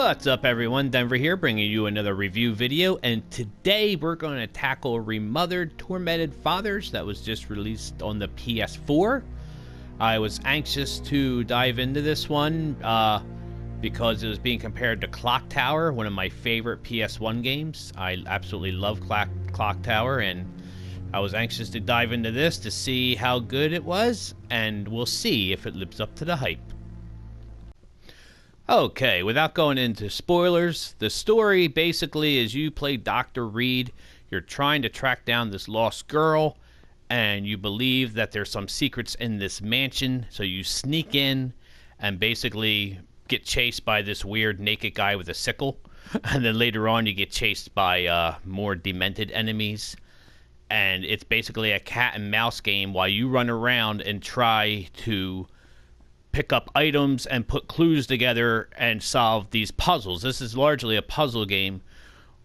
What's up everyone, Denver here, bringing you another review video, and today we're going to tackle Remothered Tormented Fathers that was just released on the PS4. I was anxious to dive into this one because it was being compared to Clocktower, one of my favorite PS1 games. I absolutely love Clocktower, and I was anxious to dive into this to see how good it was, and we'll see if it lives up to the hype. Okay, without going into spoilers, the story basically is you play Dr. Reed. You're trying to track down this lost girl, and you believe that there's some secrets in this mansion, so you sneak in and basically get chased by this weird naked guy with a sickle, and then later on you get chased by more demented enemies, and it's basically a cat and mouse game while you run around and try to pick up items and put clues together and solve these puzzles. This is largely a puzzle game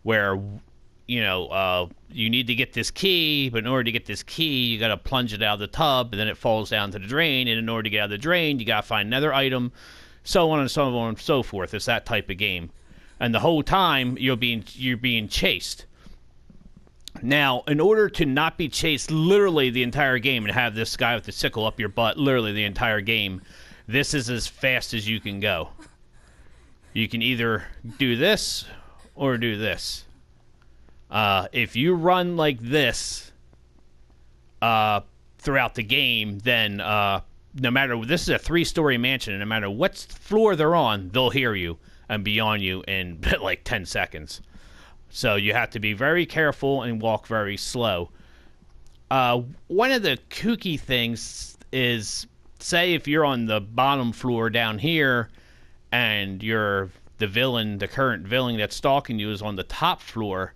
where, you need to get this key, but in order to get this key, you got to plunge it out of the tub, and then it falls down to the drain, and in order to get out of the drain, you got to find another item, so on and so on and so forth. It's that type of game. And the whole time, you're being chased. Now, in order to not be chased literally the entire game and have this guy with the sickle up your butt literally the entire game, this is as fast as you can go. You can either do this or do this. If you run like this throughout the game, then no matter, this is a 3-story mansion, and no matter what floor they're on, they'll hear you and be on you in like 10 seconds. So you have to be very careful and walk very slow. One of the kooky things is, say if you're on the bottom floor down here and the current villain that's stalking you is on the top floor,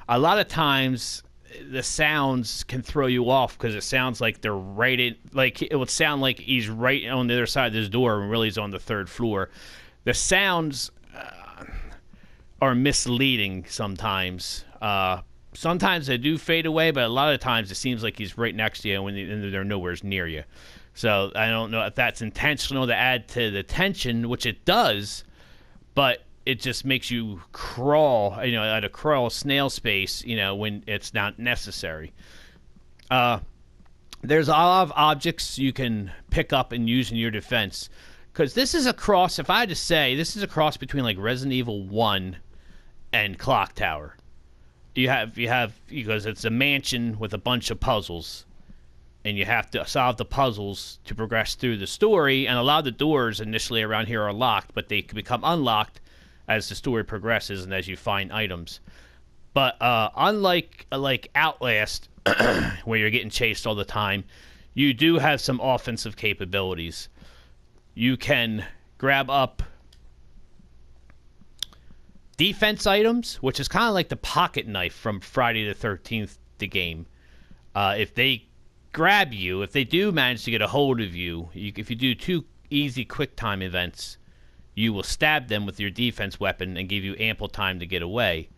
a lot of times the sounds can throw you off because it sounds like they're it would sound like he's right on the other side of this door and really he's on the 3rd floor. The sounds are misleading sometimes. Sometimes they do fade away, but a lot of times it seems like he's right next to you when they're nowhere near you. So I don't know if that's intentional to add to the tension, which it does, but it just makes you crawl, at a crawl snail space, when it's not necessary. There's a lot of objects you can pick up and use in your defense, because this is a cross, if I had to say, this is a cross between like Resident Evil 1 and Clocktower. You have because it's a mansion with a bunch of puzzles, and you have to solve the puzzles to progress through the story, and a lot of the doors initially around here are locked, but they can become unlocked as the story progresses and as you find items. But unlike Outlast, where you're getting chased all the time, you do have some offensive capabilities. You can grab up defense items, which is kind of like the pocket knife from Friday the 13th, the game. If they grab you, if they do manage to get a hold of you, if you do 2 easy quick time events, you will stab them with your defense weapon and give you ample time to get away.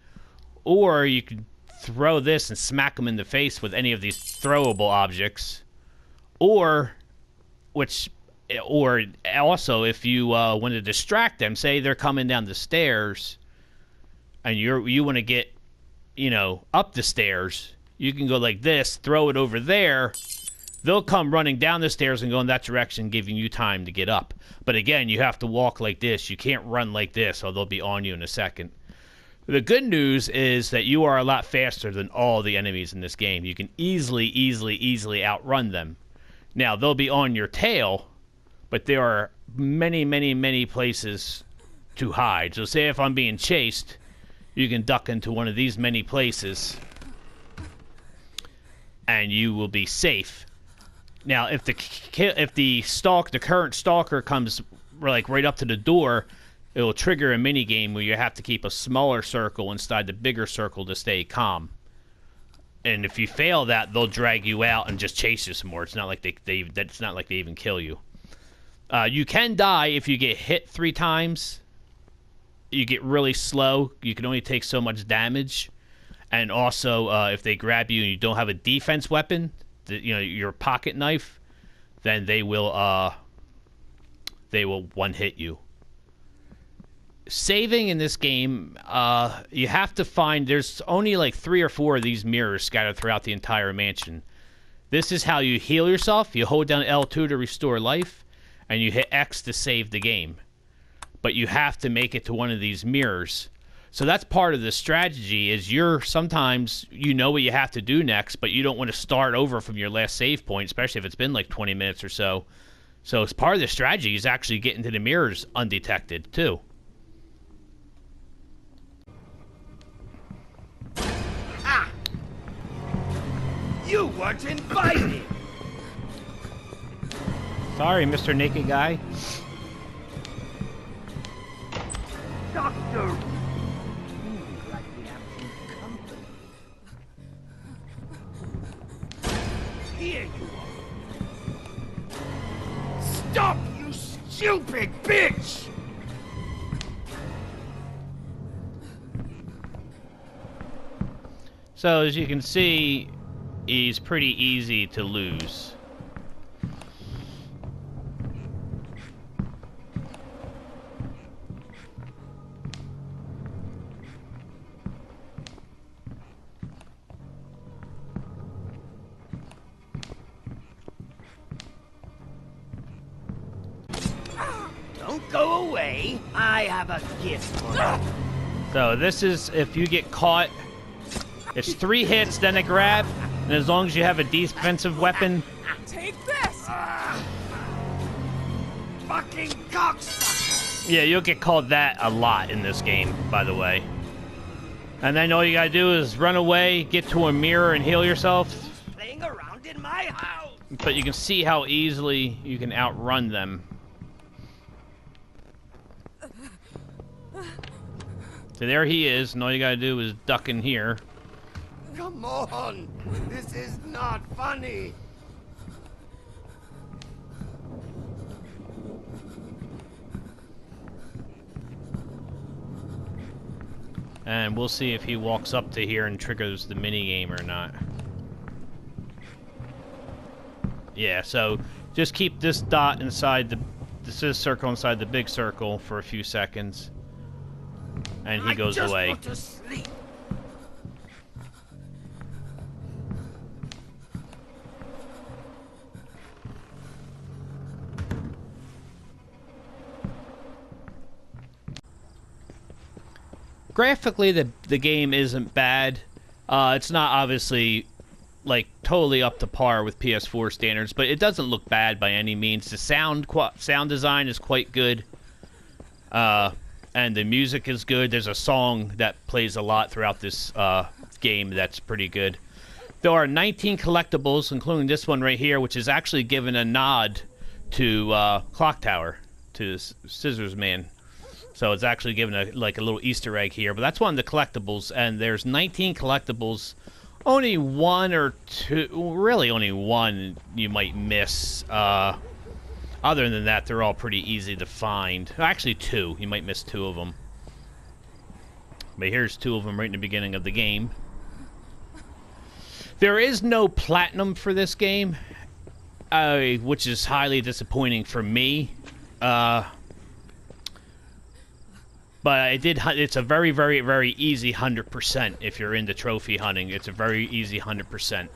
Or you can throw this and smack them in the face with any of these throwable objects. Or also, if you want to distract them, say they're coming down the stairs and you want to get up the stairs, you can go like this, throw it over there. They'll come running down the stairs and go in that direction, giving you time to get up. But again, you have to walk like this. You can't run like this, or they'll be on you in a second. The good news is that you are a lot faster than all the enemies in this game. You can easily outrun them. Now, they'll be on your tail, but there are many places to hide. So say if I'm being chased, you can duck into one of these many places, and you will be safe. Now, if the current stalker comes right up to the door, it will trigger a mini game where you have to keep a smaller circle inside the bigger circle to stay calm. And if you fail that, they'll drag you out and just chase you some more. It's not like it's not like they even kill you. You can die if you get hit 3 times. You get really slow. You can only take so much damage. And also, if they grab you and you don't have a defense weapon, your pocket knife, then they will one-hit you. saving in this game, you have to find, there's only like 3 or 4 of these mirrors scattered throughout the entire mansion. This is how you heal yourself. You hold down L2 to restore life, and you hit X to save the game. But you have to make it to one of these mirrors. So that's part of the strategy, is sometimes you know what you have to do next, but you don't want to start over from your last save point, especially if it's been like 20 minutes or so. So as part of the strategy is actually getting to the mirrors undetected, too. Ah! You weren't invited! Sorry, Mr. Naked Guy. Doctor! Like we have some company. Here you are. Stop, you stupid bitch! So as you can see, he's pretty easy to lose. Don't go away. I have a gift for you. So this is, if you get caught, it's 3 hits, then a grab, and as long as you have a defensive weapon. Take this! Fucking cocksucker! Yeah, you'll get called that a lot in this game, by the way. And then all you gotta do is run away, get to a mirror, and heal yourself. Playing around in my house! But you can see how easily you can outrun them. So there he is, and all you gotta do is duck in here. Come on! This is not funny! And we'll see if he walks up to here and triggers the minigame or not. Yeah, so just keep this dot inside this circle inside the big circle for a few seconds. And he goes away. I just want to sleep. Graphically, the game isn't bad. It's not obviously like totally up to par with PS4 standards, but it doesn't look bad by any means. The sound design is quite good, and the music is good. There's a song that plays a lot throughout this game that's pretty good. There are 19 collectibles, including this one right here, which is actually given a nod to Clocktower, to Scissors Man. So it's actually given a little Easter egg here. But that's one of the collectibles, and there's 19 collectibles. Only 1 or 2, really only 1 you might miss. Other than that, they're all pretty easy to find. Actually 2. You might miss 2 of them. But here's 2 of them right in the beginning of the game. There is no platinum for this game, which is highly disappointing for me. But it's a very, very, very easy 100% if you're into trophy hunting. It's a very easy 100%.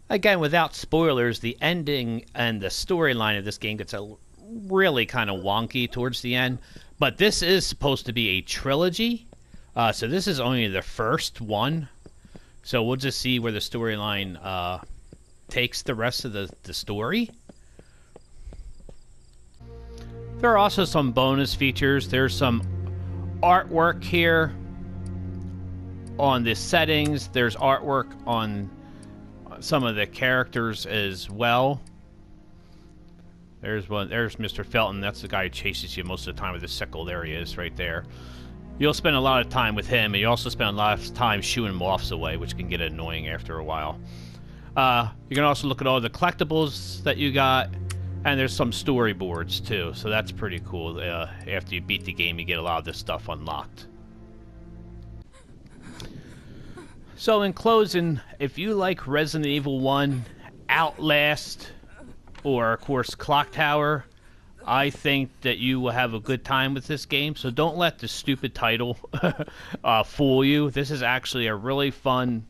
Again, without spoilers, the ending and the storyline of this game gets really kind of wonky towards the end. But this is supposed to be a trilogy. So this is only the first one. So we'll just see where the storyline takes the rest of the story. There are also some bonus features. There's some artwork here on the settings. There's artwork on some of the characters as well. There's one. There's Mr. Felton. That's the guy who chases you most of the time with the sickle. There he is, right there. You'll spend a lot of time with him, and you also spend a lot of time shooing moths away, which can get annoying after a while. You can also look at all the collectibles that you got. And there's some storyboards, too, so that's pretty cool. After you beat the game, you get a lot of this stuff unlocked. So, in closing, if you like Resident Evil 1, Outlast, or, of course, Clocktower, I think that you will have a good time with this game, so don't let the stupid title fool you. This is actually a really fun,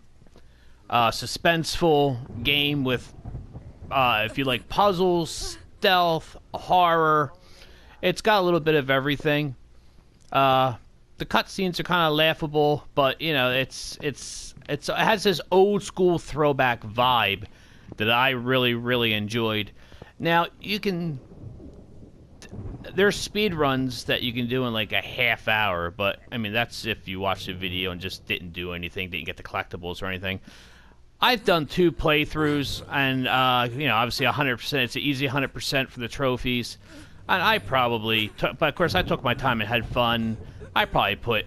suspenseful game with, if you like puzzles, stealth, horror. It's got a little bit of everything. The cutscenes are kind of laughable, but you know, it has this old school throwback vibe that I really enjoyed. Now there's speed runs that you can do in like a half hour, but I mean that's if you watch the video and just didn't do anything, didn't get the collectibles or anything. I've done 2 playthroughs, and you know, obviously 100%. It's an easy 100% for the trophies, and I probably took, but of course I took my time and had fun. I probably put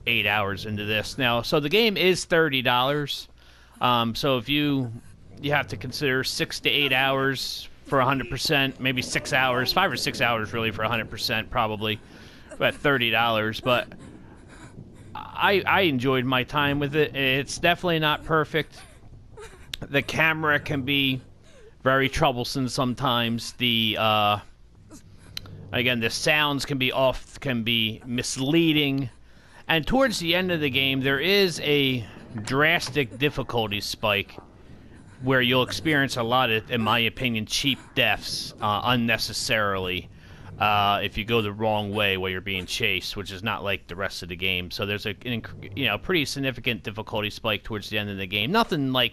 8 hours into this now. So the game is $30. So if you have to consider 6 to 8 hours for 100%, maybe 6 hours, 5 or 6 hours really for 100%, probably at $30. But I enjoyed my time with it. It's definitely not perfect. The camera can be very troublesome sometimes. Again, the sounds can be off, can be misleading. And towards the end of the game, there is a drastic difficulty spike where you'll experience a lot of, in my opinion, cheap deaths unnecessarily if you go the wrong way while you're being chased, which is not like the rest of the game. So there's a pretty significant difficulty spike towards the end of the game. Nothing like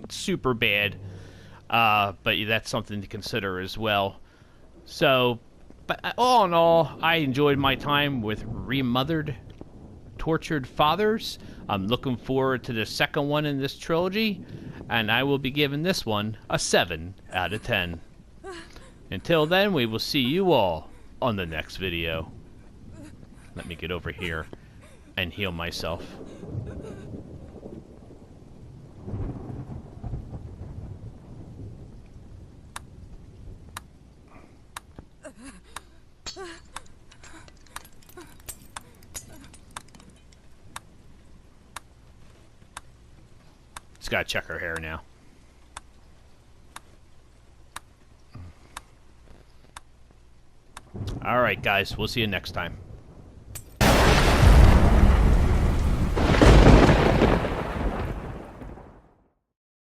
super bad, but that's something to consider as well. So, but all in all, I enjoyed my time with Remothered, Tortured Fathers. I'm looking forward to the second one in this trilogy, and I will be giving this one a 7 out of 10. Until then, we will see you all on the next video. Let me get over here and heal myself. Just gotta check her hair now. Alright guys, we'll see you next time.